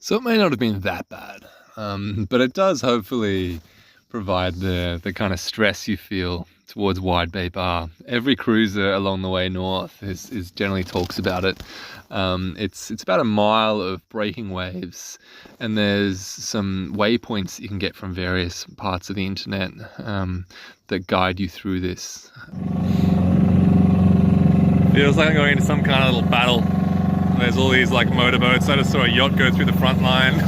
So it may not have been that bad, but it does hopefully provide the kind of stress you feel towards Wide Bay Bar. Every cruiser along the way north is generally talks about it. It's about a mile of breaking waves, and there's some waypoints that you can get from various parts of the internet that guide you through this. Feels like I'm going into some kind of little battle. There's all these like motorboats. I just saw a yacht go through the front line.